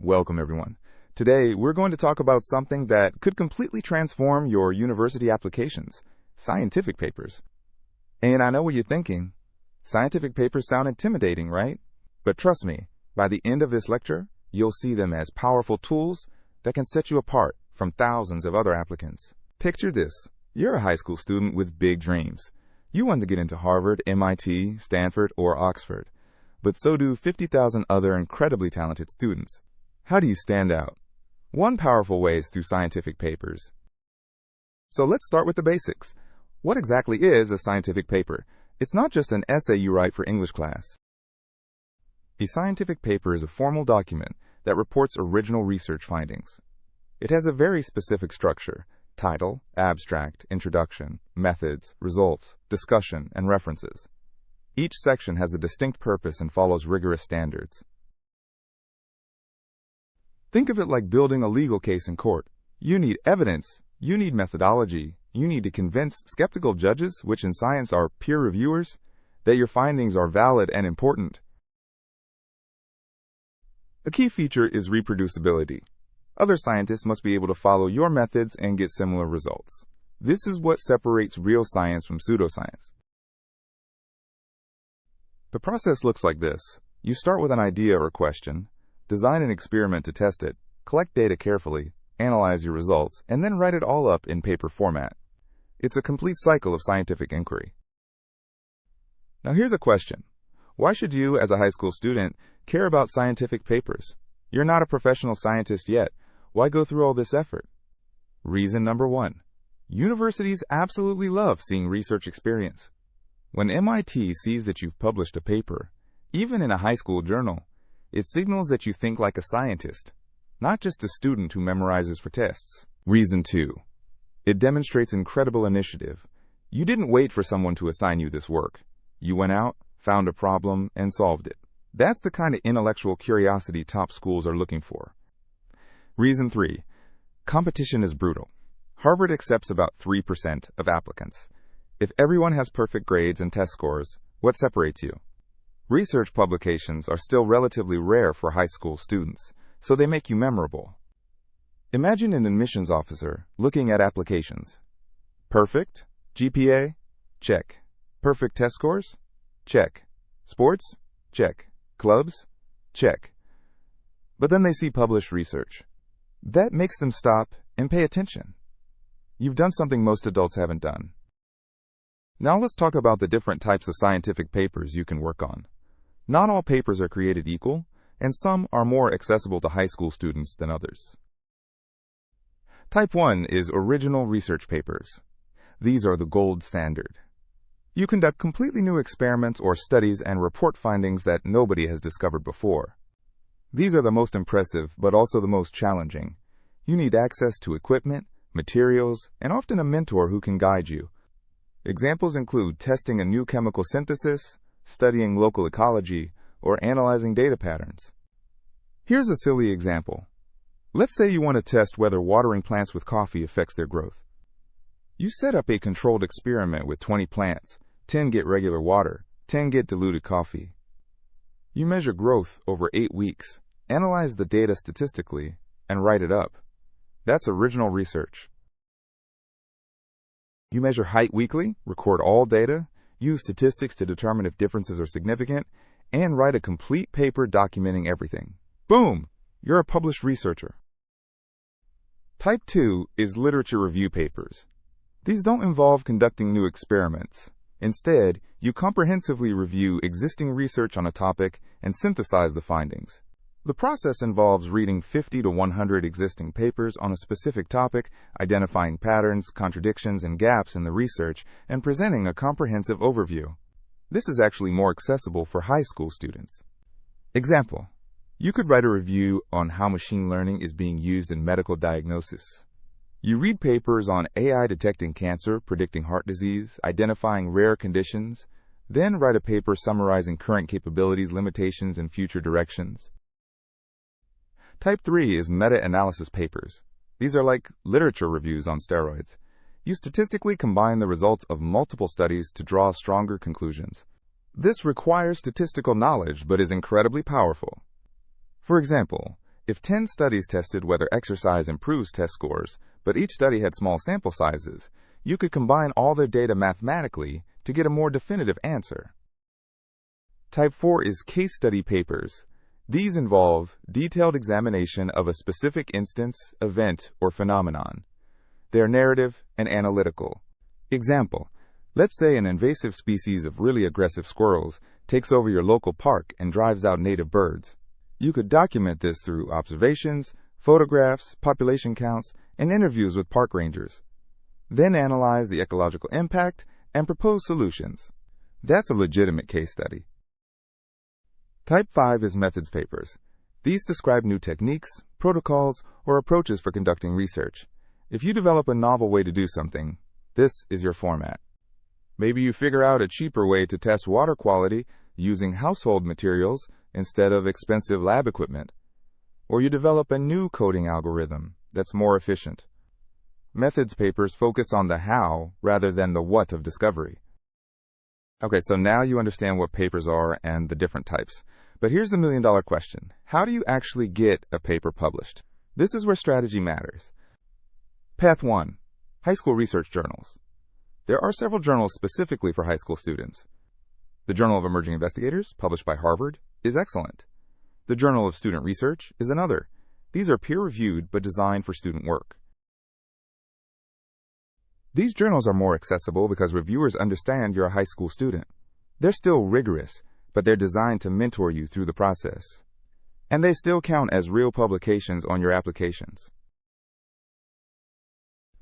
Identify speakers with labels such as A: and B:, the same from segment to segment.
A: Welcome, everyone. Today, we're going to talk about something that could completely transform your university applications: scientific papers. And I know what you're thinking. Scientific papers sound intimidating, right? But trust me, by the end of this lecture, you'll see them as powerful tools that can set you apart from thousands of other applicants. Picture this. You're a high school student with big dreams. You want to get into Harvard, MIT, Stanford, or Oxford. But so do 50,000 other incredibly talented students. How do you stand out? One powerful way is through scientific papers. So let's start with the basics. What exactly is a scientific paper? It's not just an essay you write for English class. A scientific paper is a formal document that reports original research findings. It has a very specific structure: title, abstract, introduction, methods, results, discussion, and references. Each section has a distinct purpose and follows rigorous standards. Think of it like building a legal case in court. You need evidence, you need methodology, you need to convince skeptical judges, which in science are peer reviewers, that your findings are valid and important. A key feature is reproducibility. Other scientists must be able to follow your methods and get similar results. This is what separates real science from pseudoscience. The process looks like this. You start with an idea or question, design an experiment to test it, collect data carefully, analyze your results, and then write it all up in paper format. It's a complete cycle of scientific inquiry. Now here's a question. Why should you, as a high school student, care about scientific papers? You're not a professional scientist yet. Why go through all this effort? Reason number one. Universities absolutely love seeing research experience. When MIT sees that you've published a paper, even in a high school journal, it signals that you think like a scientist, not just a student who memorizes for tests. Reason two. It demonstrates incredible initiative. You didn't wait for someone to assign you this work. You went out, found a problem, and solved it. That's the kind of intellectual curiosity top schools are looking for. Reason three. Competition is brutal. Harvard accepts about 3% of applicants. If everyone has perfect grades and test scores, what separates you? Research publications are still relatively rare for high school students, so they make you memorable. Imagine an admissions officer looking at applications. Perfect? GPA? Check. Perfect test scores? Check. Sports? Check. Clubs? Check. But then they see published research. That makes them stop and pay attention. You've done something most adults haven't done. Now let's talk about the different types of scientific papers you can work on. Not all papers are created equal, and some are more accessible to high school students than others. Type 1 is original research papers. These are the gold standard. You conduct completely new experiments or studies and report findings that nobody has discovered before. These are the most impressive, but also the most challenging. You need access to equipment, materials, and often a mentor who can guide you. Examples include testing a new chemical synthesis, studying local ecology, or analyzing data patterns. Here's a silly example. Let's say you want to test whether watering plants with coffee affects their growth. You set up a controlled experiment with 20 plants. 10 get regular water, 10 get diluted coffee. You measure growth over 8 weeks, analyze the data statistically, and write it up. That's original research. You measure height weekly, record all data, use statistics to determine if differences are significant, and write a complete paper documenting everything. Boom! You're a published researcher. Type 2 is literature review papers. These don't involve conducting new experiments. Instead, you comprehensively review existing research on a topic and synthesize the findings. The process involves reading 50 to 100 existing papers on a specific topic, identifying patterns, contradictions, and gaps in the research, and presenting a comprehensive overview. This is actually more accessible for high school students. Example: you could write a review on how machine learning is being used in medical diagnosis. You read papers on AI detecting cancer, predicting heart disease, identifying rare conditions, then write a paper summarizing current capabilities, limitations, and future directions. Type 3 is meta-analysis papers. These are like literature reviews on steroids. You statistically combine the results of multiple studies to draw stronger conclusions. This requires statistical knowledge but is incredibly powerful. For example, If 10 studies tested whether exercise improves test scores, but each study had small sample sizes, you could combine all their data mathematically to get a more definitive answer. Type 4 is case study papers. These involve detailed examination of a specific instance, event, or phenomenon. They are narrative and analytical. Example: let's say an invasive species of really aggressive squirrels takes over your local park and drives out native birds. You could document this through observations, photographs, population counts, and interviews with park rangers. Then analyze the ecological impact and propose solutions. That's a legitimate case study. Type 5 is methods papers. These describe new techniques, protocols, or approaches for conducting research. If you develop a novel way to do something, this is your format. Maybe you figure out a cheaper way to test water quality using household materials instead of expensive lab equipment. Or you develop a new coding algorithm that's more efficient. Methods papers focus on the how rather than the what of discovery. Okay, so now you understand what papers are and the different types. But here's the million-dollar question. How do you actually get a paper published? This is where strategy matters. Path 1. High school research journals. There are several journals specifically for high school students. The Journal of Emerging Investigators, published by Harvard, is excellent. The Journal of Student Research is another. These are peer-reviewed but designed for student work. These journals are more accessible because reviewers understand you're a high school student. They're still rigorous, but they're designed to mentor you through the process. And they still count as real publications on your applications.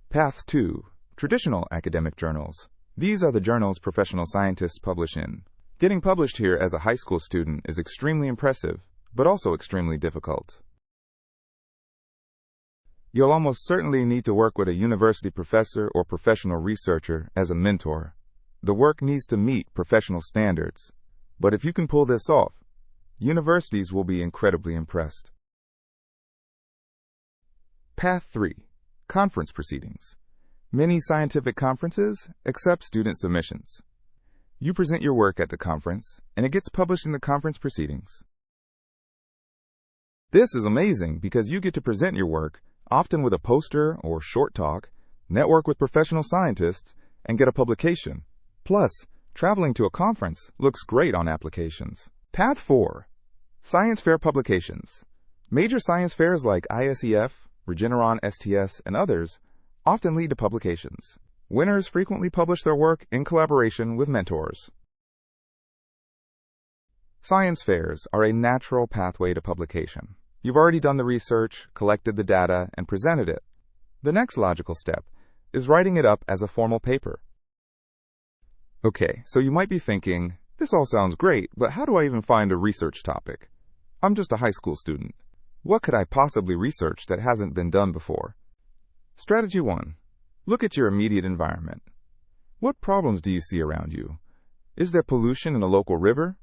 A: Path 2. Traditional academic journals. These are the journals professional scientists publish in. Getting published here as a high school student is extremely impressive, but also extremely difficult. You'll almost certainly need to work with a university professor or professional researcher as a mentor. The work needs to meet professional standards. But if you can pull this off, universities will be incredibly impressed. Path 3. Conference proceedings. Many scientific conferences accept student submissions. You present your work at the conference, and it gets published in the conference proceedings. This is amazing because you get to present your work, often with a poster or short talk, network with professional scientists, and get a publication. Plus, traveling to a conference looks great on applications. Path 4. Science fair publications. Major science fairs like ISEF, Regeneron STS, and others often lead to publications. Winners frequently publish their work in collaboration with mentors. Science fairs are a natural pathway to publication. You've already done the research, collected the data, and presented it. The next logical step is writing it up as a formal paper. Okay, so you might be thinking, this all sounds great, but how do I even find a research topic? I'm just a high school student. What could I possibly research that hasn't been done before? Strategy 1. Look at your immediate environment. What problems do you see around you? Is there pollution in a local river?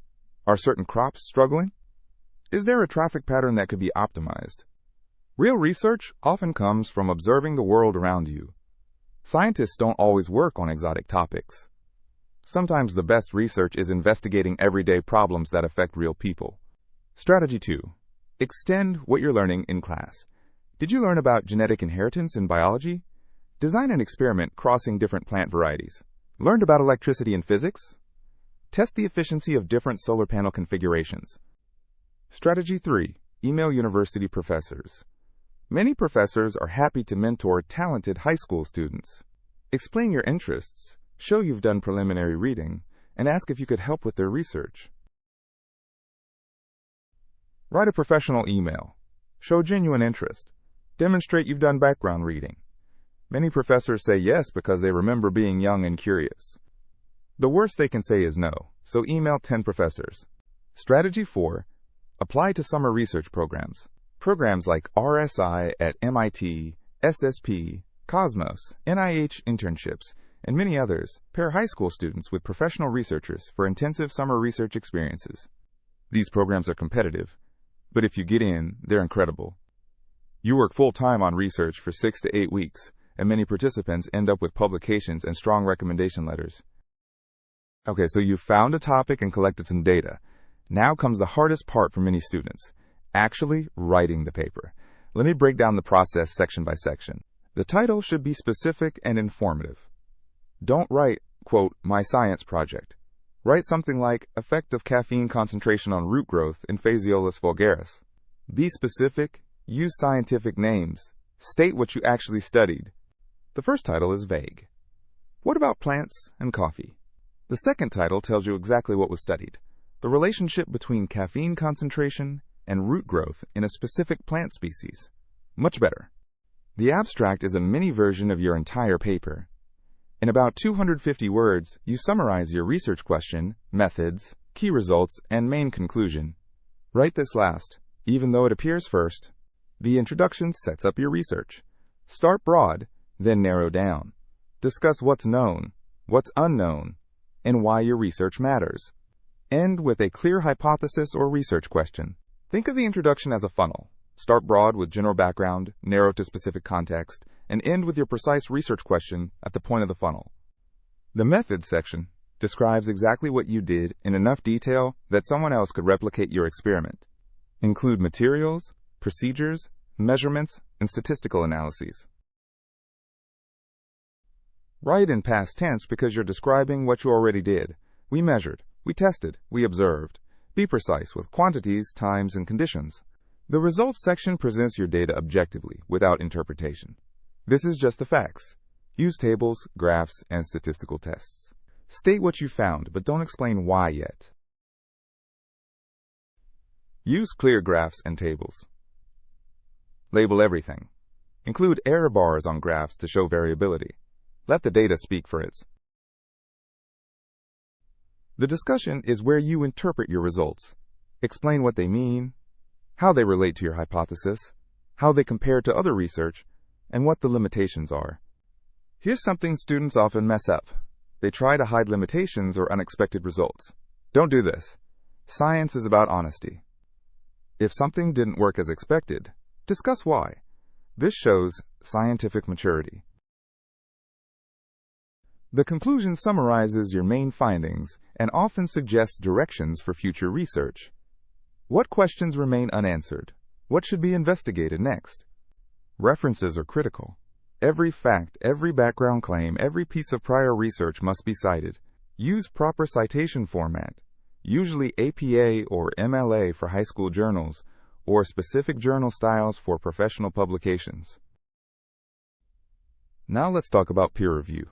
A: Are certain crops struggling? Is there a traffic pattern that could be optimized? Real research often comes from observing the world around you. Scientists don't always work on exotic topics. Sometimes the best research is investigating everyday problems that affect real people. Strategy 2. Extend what you're learning in class. Did you learn about genetic inheritance in biology? Design an experiment crossing different plant varieties. Learned about electricity in physics? Test the efficiency of different solar panel configurations. Strategy 3. Email university professors. Many professors are happy to mentor talented high school students. Explain your interests, show you've done preliminary reading, and ask if you could help with their research. Write a professional email. Show genuine interest. Demonstrate you've done background reading. Many professors say yes because they remember being young and curious. The worst they can say is no, so email 10 professors. Strategy 4. Apply to summer research programs. Programs like RSI at MIT, SSP, Cosmos, NIH internships, and many others pair high school students with professional researchers for intensive summer research experiences. These programs are competitive, but if you get in, they're incredible. You work full-time on research for 6 to 8 weeks, and many participants end up with publications and strong recommendation letters. Okay, so you've found a topic and collected some data. Now comes the hardest part for many students: actually writing the paper. Let me break down the process section by section. The title should be specific and informative. Don't write, quote, "my science project." Write something like, "effect of caffeine concentration on root growth in Phaseolus vulgaris." Be specific, use scientific names, state what you actually studied. The first title is vague. What about plants and coffee? The second title tells you exactly what was studied. The relationship between caffeine concentration and root growth in a specific plant species. Much better. The abstract is a mini version of your entire paper. In about 250 words, you summarize your research question, methods, key results, and main conclusion. Write this last, even though it appears first. The introduction sets up your research. Start broad, then narrow down. Discuss what's known, what's unknown, and why your research matters. End with a clear hypothesis or research question. Think of the introduction as a funnel. Start broad with general background, narrow to specific context, and end with your precise research question at the point of the funnel. The methods section describes exactly what you did in enough detail that someone else could replicate your experiment. Include materials, procedures, measurements, and statistical analyses. Write in past tense because you're describing what you already did. We measured, we tested, we observed. Be precise with quantities, times, and conditions. The results section presents your data objectively, without interpretation. This is just the facts. Use tables, graphs, and statistical tests. State what you found, but don't explain why yet. Use clear graphs and tables. Label everything. Include error bars on graphs to show variability. Let the data speak for it. The discussion is where you interpret your results. Explain what they mean, how they relate to your hypothesis, how they compare to other research, and what the limitations are. Here's something students often mess up. They try to hide limitations or unexpected results. Don't do this. Science is about honesty. If something didn't work as expected, discuss why. This shows scientific maturity. The conclusion summarizes your main findings and often suggests directions for future research. What questions remain unanswered? What should be investigated next? References are critical. Every fact, every background claim, every piece of prior research must be cited. Use proper citation format, usually APA or MLA for high school journals, or specific journal styles for professional publications. Now let's talk about peer review.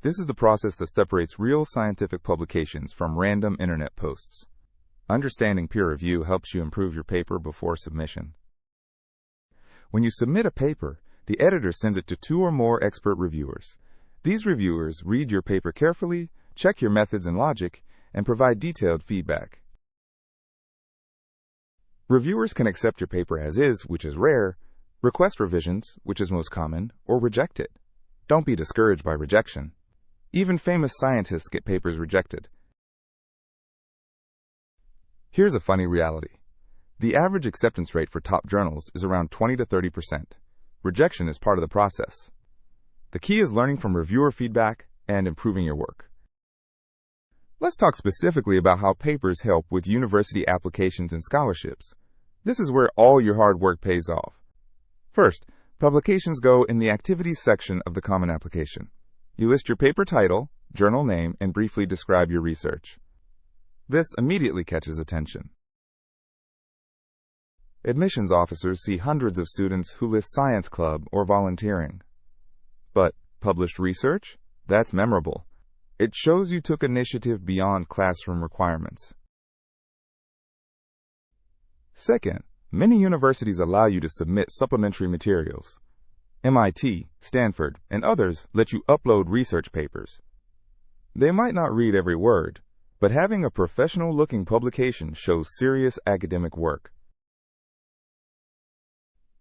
A: This is the process that separates real scientific publications from random internet posts. Understanding peer review helps you improve your paper before submission. When you submit a paper, the editor sends it to 2 or more expert reviewers. These reviewers read your paper carefully, check your methods and logic, and provide detailed feedback. Reviewers can accept your paper as is, which is rare, request revisions, which is most common, or reject it. Don't be discouraged by rejection. Even famous scientists get papers rejected. Here's a funny reality. The average acceptance rate for top journals is around 20 to 30%. Rejection is part of the process. The key is learning from reviewer feedback and improving your work. Let's talk specifically about how papers help with university applications and scholarships. This is where all your hard work pays off. First, publications go in the activities section of the Common Application. You list your paper title, journal name, and briefly describe your research. This immediately catches attention. Admissions officers see hundreds of students who list science club or volunteering. But published research? That's memorable. It shows you took initiative beyond classroom requirements. Second, many universities allow you to submit supplementary materials. MIT, Stanford, and others let you upload research papers. They might not read every word, but having a professional-looking publication shows serious academic work.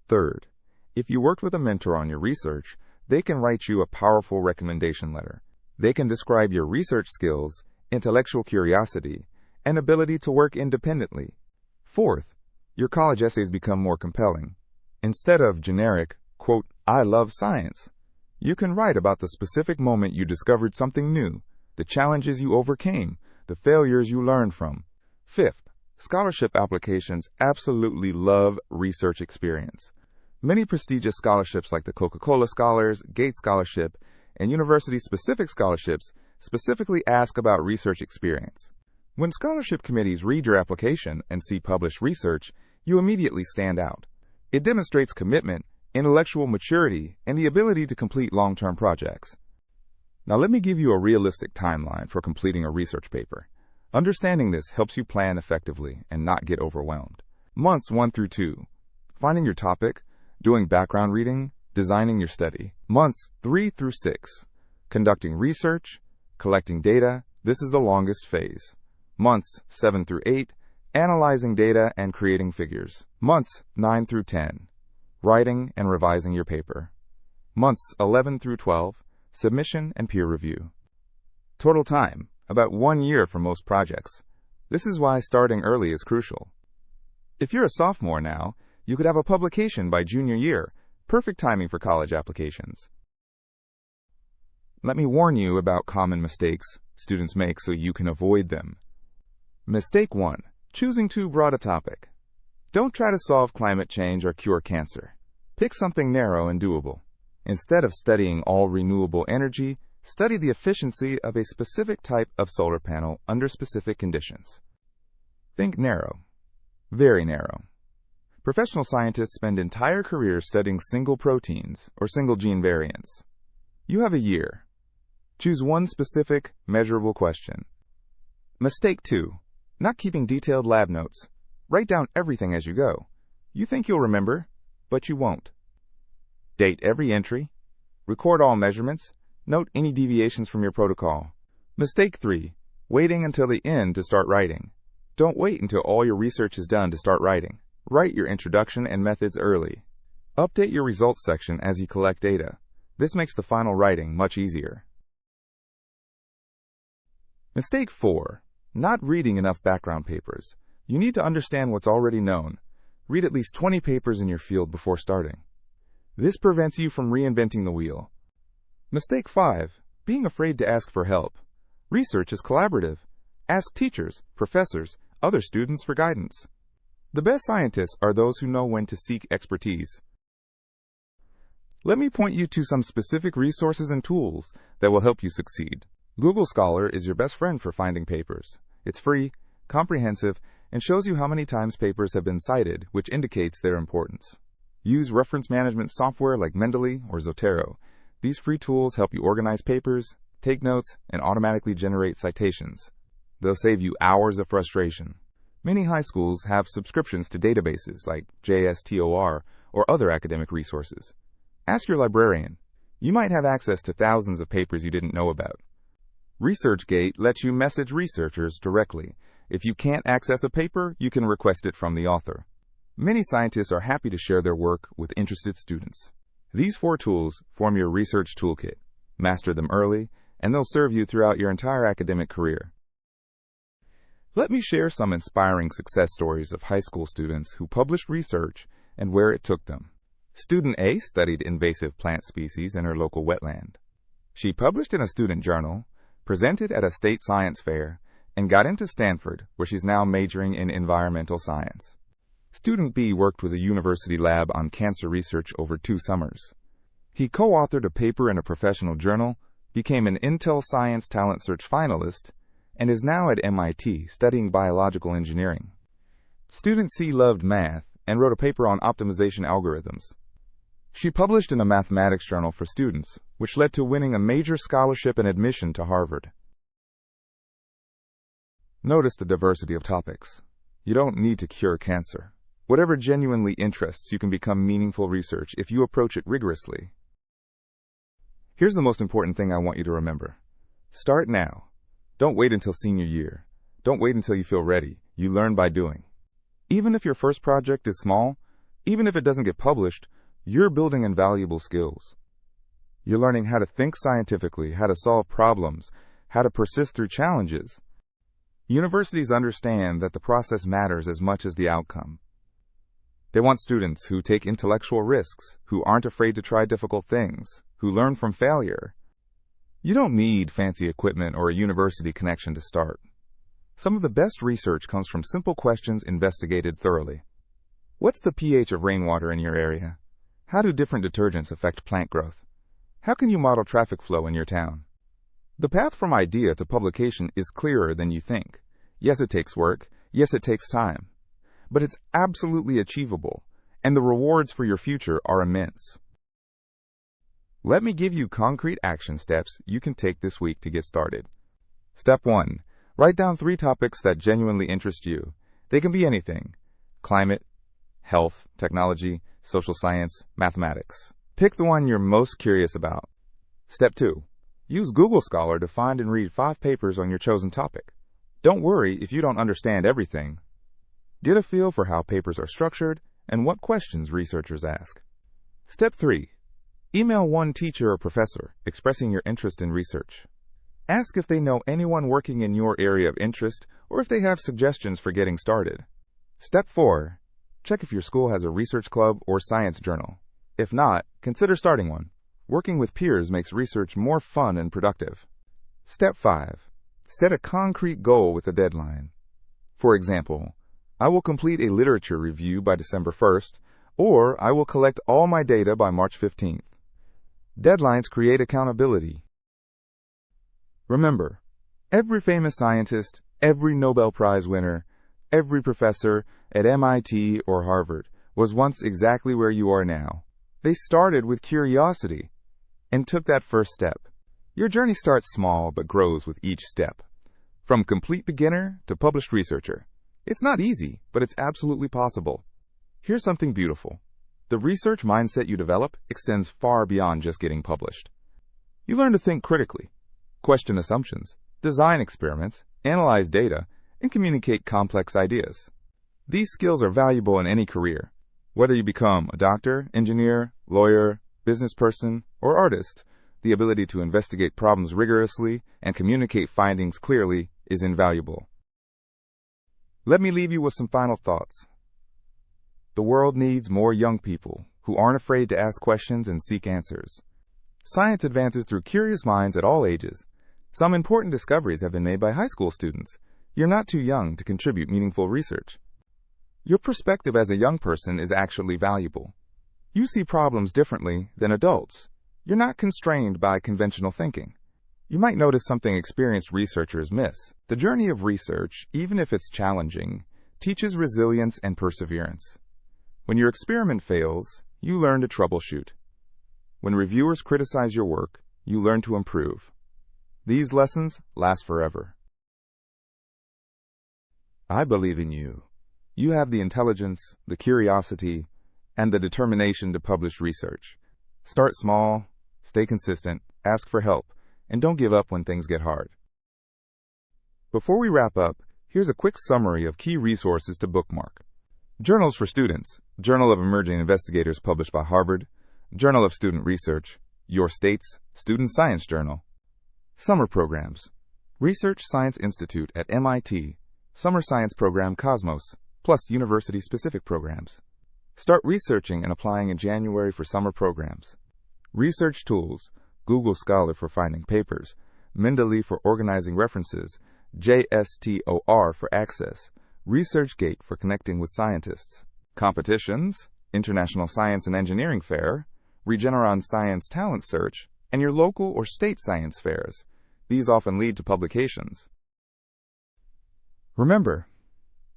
A: Third, if you worked with a mentor on your research, they can write you a powerful recommendation letter. They can describe your research skills, intellectual curiosity, and ability to work independently. Fourth, your college essays become more compelling. Instead of generic, quote, "I love science," you can write about the specific moment you discovered something new, the challenges you overcame, the failures you learned from. Fifth, Scholarship applications absolutely love research experience. Many prestigious scholarships like the Coca-Cola Scholars, Gates Scholarship, and university-specific scholarships specifically ask about research experience. When scholarship committees read your application and see published research, you immediately stand out. It demonstrates commitment, intellectual maturity, and the ability to complete long-term projects. Now let me give you a realistic timeline for completing a research paper. Understanding this helps you plan effectively and not get overwhelmed. Months 1 through 2. Finding your topic, doing background reading, designing your study. Months 3 through 6. Conducting research, collecting data. This is the longest phase. Months 7 through 8. Analyzing data and creating figures. Months 9 through 10. Writing and revising your paper. Months 11 through 12. Submission and peer review. Total time, about 1 year for most projects. This is why starting early is crucial. If you're a sophomore now, you could have a publication by junior year. Perfect timing for college applications. Let me warn you about common mistakes students make so you can avoid them. Mistake 1. Choosing too broad a topic. Don't try to solve climate change or cure cancer. Pick something narrow and doable. Instead of studying all renewable energy, study the efficiency of a specific type of solar panel under specific conditions. Think narrow. Very narrow. Professional scientists spend entire careers studying single proteins or single gene variants. You have a year. Choose one specific, measurable question. Mistake 2. Not keeping detailed lab notes. Write down everything as you go. You think you'll remember, but you won't. Date every entry. Record all measurements. Note any deviations from your protocol. Mistake 3. Waiting until the end to start writing. Don't wait until all your research is done to start writing. Write your introduction and methods early. Update your results section as you collect data. This makes the final writing much easier. Mistake 4. Not reading enough background papers. You need to understand what's already known. Read at least 20 papers in your field before starting. This prevents you from reinventing the wheel. Mistake 5. Being afraid to ask for help. Research is collaborative. Ask teachers, professors, other students for guidance. The best scientists are those who know when to seek expertise. Let me point you to some specific resources and tools that will help you succeed. Google Scholar is your best friend for finding papers. It's free, comprehensive, and shows you how many times papers have been cited, which indicates their importance. Use reference management software like Mendeley or Zotero. These free tools help you organize papers, take notes, and automatically generate citations. They'll save you hours of frustration. Many high schools have subscriptions to databases like JSTOR or other academic resources. Ask your librarian. You might have access to thousands of papers you didn't know about. ResearchGate lets you message researchers directly. If you can't access a paper, you can request it from the author. Many scientists are happy to share their work with interested students. These 4 tools form your research toolkit. Master them early, and they'll serve you throughout your entire academic career. Let me share some inspiring success stories of high school students who published research and where it took them. Student A studied invasive plant species in her local wetland. She published in a student journal, presented at a state science fair, and got into Stanford, where she's now majoring in environmental science. Student B worked with a university lab on cancer research over 2 summers. He co-authored a paper in a professional journal, became an Intel Science Talent Search finalist, and is now at MIT studying biological engineering. Student C loved math and wrote a paper on optimization algorithms. She published in a mathematics journal for students, which led to winning a major scholarship and admission to Harvard. Notice the diversity of topics. You don't need to cure cancer. Whatever genuinely interests you can become meaningful research if you approach it rigorously. Here's the most important thing I want you to remember. Start now. Don't wait until senior year. Don't wait until you feel ready. You learn by doing. Even if your first project is small, even if it doesn't get published, you're building invaluable skills. You're learning how to think scientifically, how to solve problems, how to persist through challenges. Universities understand that the process matters as much as the outcome. They want students who take intellectual risks, who aren't afraid to try difficult things, who learn from failure. You don't need fancy equipment or a university connection to start. Some of the best research comes from simple questions investigated thoroughly. What's the pH of rainwater in your area? How do different detergents affect plant growth? How can you model traffic flow in your town? The path from idea to publication is clearer than you think. Yes, it takes work. Yes, it takes time. But it's absolutely achievable, and the rewards for your future are immense. Let me give you concrete action steps you can take this week to get started. Step 1. Write down 3 topics that genuinely interest you. They can be anything: climate, health, technology, social science, mathematics. Pick the one you're most curious about. Step 2. Use Google Scholar to find and read 5 papers on your chosen topic. Don't worry if you don't understand everything. Get a feel for how papers are structured and what questions researchers ask. Step 3. Email one teacher or professor expressing your interest in research. Ask if they know anyone working in your area of interest or if they have suggestions for getting started. Step 4. Check if your school has a research club or science journal. If not, consider starting one. Working with peers makes research more fun and productive. Step 5. Set a concrete goal with a deadline. For example, I will complete a literature review by December 1st, or I will collect all my data by March 15th. Deadlines create accountability. Remember, every famous scientist, every Nobel Prize winner, every professor at MIT or Harvard was once exactly where you are now. They started with curiosity and took that first step. Your journey starts small but grows with each step. From complete beginner to published researcher. It's not easy, but it's absolutely possible. Here's something beautiful. The research mindset you develop extends far beyond just getting published. You learn to think critically, question assumptions, design experiments, analyze data, and communicate complex ideas. These skills are valuable in any career. Whether you become a doctor, engineer, lawyer, business person, or artist, the ability to investigate problems rigorously and communicate findings clearly is invaluable. Let me leave you with some final thoughts. The world needs more young people who aren't afraid to ask questions and seek answers. Science advances through curious minds at all ages. Some important discoveries have been made by high school students. You're not too young to contribute meaningful research. Your perspective as a young person is actually valuable. You see problems differently than adults. You're not constrained by conventional thinking. You might notice something experienced researchers miss. The journey of research, even if it's challenging, teaches resilience and perseverance. When your experiment fails, you learn to troubleshoot. When reviewers criticize your work, you learn to improve. These lessons last forever. I believe in you. You have the intelligence, the curiosity, and the determination to publish research. Start small, stay consistent, ask for help, and don't give up when things get hard. Before we wrap up, here's a quick summary of key resources to bookmark. Journals for Students, Journal of Emerging Investigators published by Harvard, Journal of Student Research, Your State's Student Science Journal. Summer Programs, Research Science Institute at MIT, Summer Science Program Cosmos, plus university-specific programs. Start researching and applying in January for summer programs. Research Tools, Google Scholar for finding papers, Mendeley for organizing references, JSTOR for access, ResearchGate for connecting with scientists. Competitions, International Science and Engineering Fair, Regeneron Science Talent Search, and your local or state science fairs. These often lead to publications. Remember,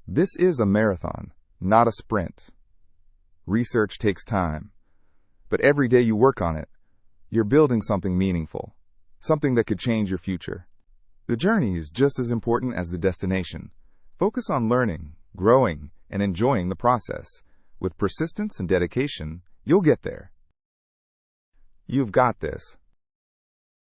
A: this is a marathon, not a sprint. Research takes time, but every day you work on it, you're building something meaningful, something that could change your future. The journey is just as important as the destination. Focus on learning, growing, and enjoying the process. With persistence and dedication, you'll get there. You've got this.